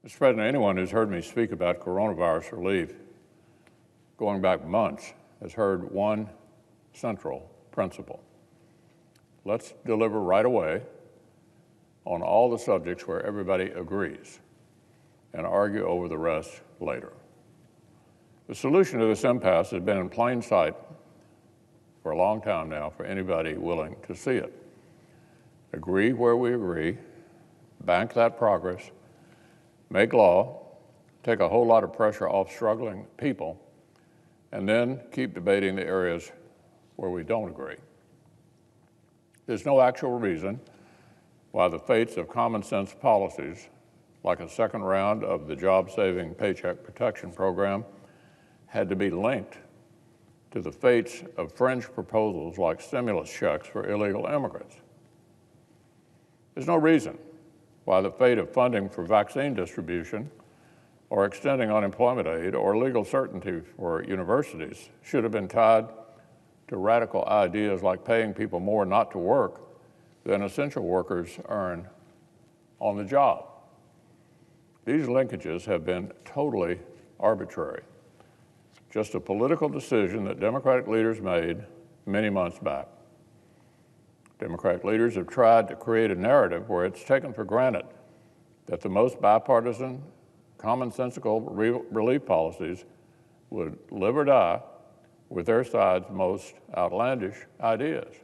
Mr. President, anyone who's heard me speak about coronavirus relief going back months has heard one central principle. Let's deliver right away on all the subjects where everybody agrees and argue over the rest later. The solution to this impasse has been in plain sight for a long time now for anybody willing to see it. Agree where we agree, bank that progress, make law, take a whole lot of pressure off struggling people, and then keep debating the areas where we don't agree. There's no actual reason why the fates of common sense policies, like a second round of the job-saving Paycheck Protection Program, had to be linked to the fates of fringe proposals like stimulus checks for illegal immigrants. There's no reason why the fate of funding for vaccine distribution or extending unemployment aid or legal certainty for universities should have been tied to radical ideas like paying people more not to work than essential workers earn on the job. These linkages have been totally arbitrary, just a political decision that Democratic leaders made many months back. Democratic leaders have tried to create a narrative where it's taken for granted that the most bipartisan, commonsensical relief policies would live or die with their side's most outlandish ideas.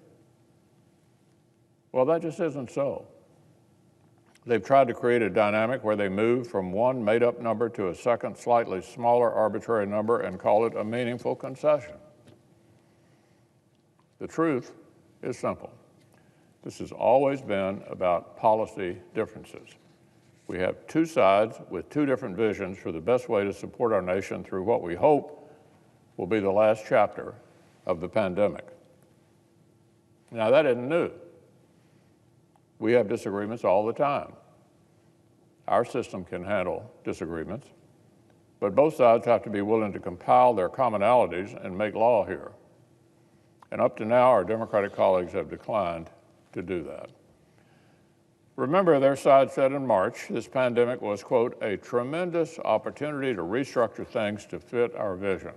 Well, that just isn't so. They've tried to create a dynamic where they move from one made-up number to a second, slightly smaller arbitrary number and call it a meaningful concession. The truth is simple. This has always been about policy differences. We have two sides with two different visions for the best way to support our nation through what we hope will be the last chapter of the pandemic. Now, that isn't new. We have disagreements all the time. Our system can handle disagreements, but both sides have to be willing to compile their commonalities and make law here. And up to now, our Democratic colleagues have declined to do that. Remember, their side said in March, this pandemic was, quote, a tremendous opportunity to restructure things to fit our vision.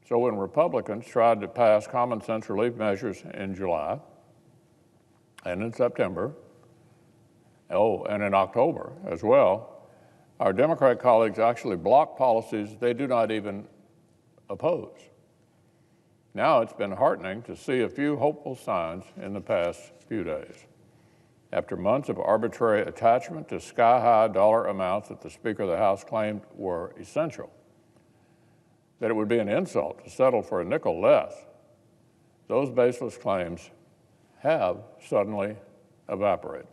So when Republicans tried to pass common sense relief measures in July and in September, and in October as well, our Democratic colleagues actually blocked policies they do not even oppose. Now it's been heartening to see a few hopeful signs in the past few days. After months of arbitrary attachment to sky-high dollar amounts that the Speaker of the House claimed were essential, that it would be an insult to settle for a nickel less, those baseless claims have suddenly evaporated.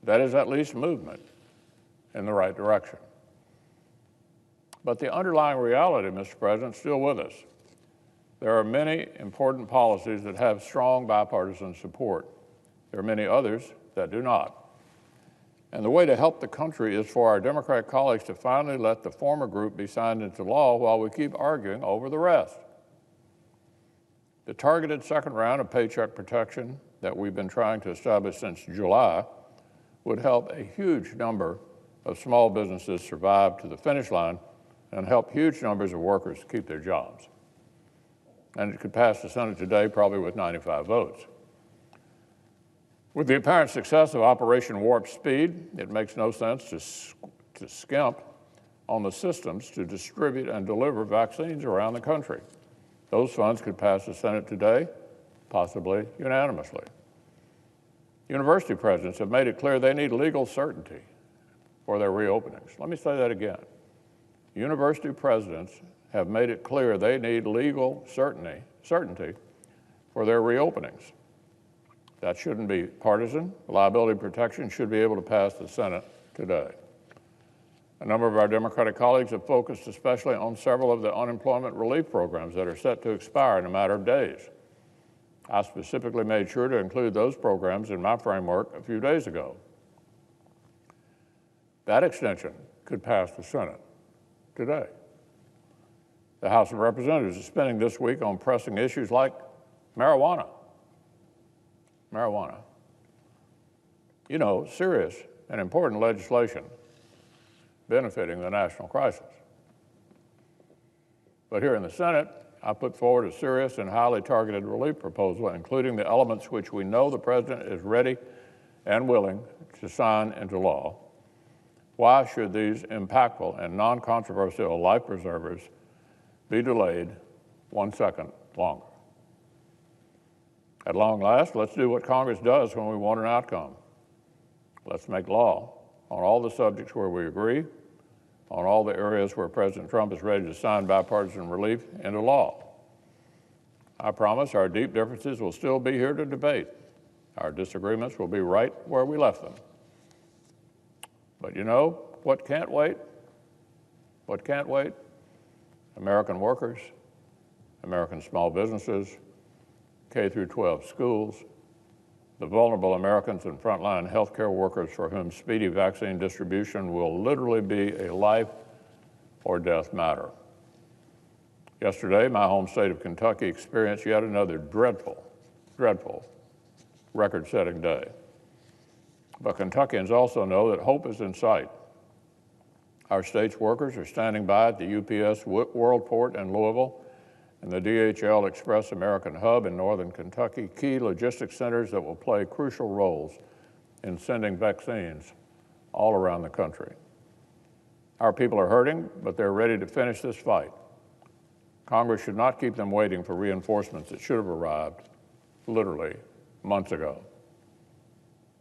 That is at least movement in the right direction. But the underlying reality, Mr. President, is still with us. There are many important policies that have strong bipartisan support. There are many others that do not. And the way to help the country is for our Democratic colleagues to finally let the former group be signed into law while we keep arguing over the rest. The targeted second round of paycheck protection that we've been trying to establish since July would help a huge number of small businesses survive to the finish line and help huge numbers of workers keep their jobs. And it could pass the Senate today probably with 95 votes. With the apparent success of Operation Warp Speed, it makes no sense to skimp on the systems to distribute and deliver vaccines around the country. Those funds could pass the Senate today, possibly unanimously. University presidents have made it clear they need legal certainty for their reopenings. Let me say that again. University presidents have made it clear they need legal certainty for their reopenings. That shouldn't be partisan. Liability protection should be able to pass the Senate today. A number of our Democratic colleagues have focused especially on several of the unemployment relief programs that are set to expire in a matter of days. I specifically made sure to include those programs in my framework a few days ago. That extension could pass the Senate today. The House of Representatives is spending this week on pressing issues like marijuana. You know, serious and important legislation benefiting the national crisis. But here in the Senate, I put forward a serious and highly targeted relief proposal, including the elements which we know the President is ready and willing to sign into law. Why should these impactful and non-controversial life preservers be delayed 1 second longer? At long last, let's do what Congress does when we want an outcome. Let's make law on all the subjects where we agree, on all the areas where President Trump is ready to sign bipartisan relief into law. I promise our deep differences will still be here to debate. Our disagreements will be right where we left them. But you know what can't wait? What can't wait? American workers, American small businesses, K through 12 schools, the vulnerable Americans and frontline healthcare workers for whom speedy vaccine distribution will literally be a life or death matter. Yesterday, my home state of Kentucky experienced yet another dreadful record-setting day. But Kentuckians also know that hope is in sight. Our state's workers are standing by at the UPS Worldport in Louisville and the DHL Express American Hub in northern Kentucky, key logistics centers that will play crucial roles in sending vaccines all around the country. Our people are hurting, but they're ready to finish this fight. Congress should not keep them waiting for reinforcements that should have arrived literally months ago.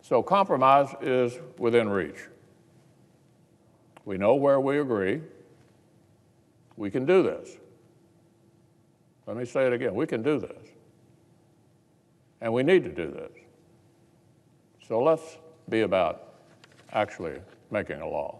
So compromise is within reach. We know where we agree. We can do this. Let me say it again, we can do this. And we need to do this. So let's be about actually making a law.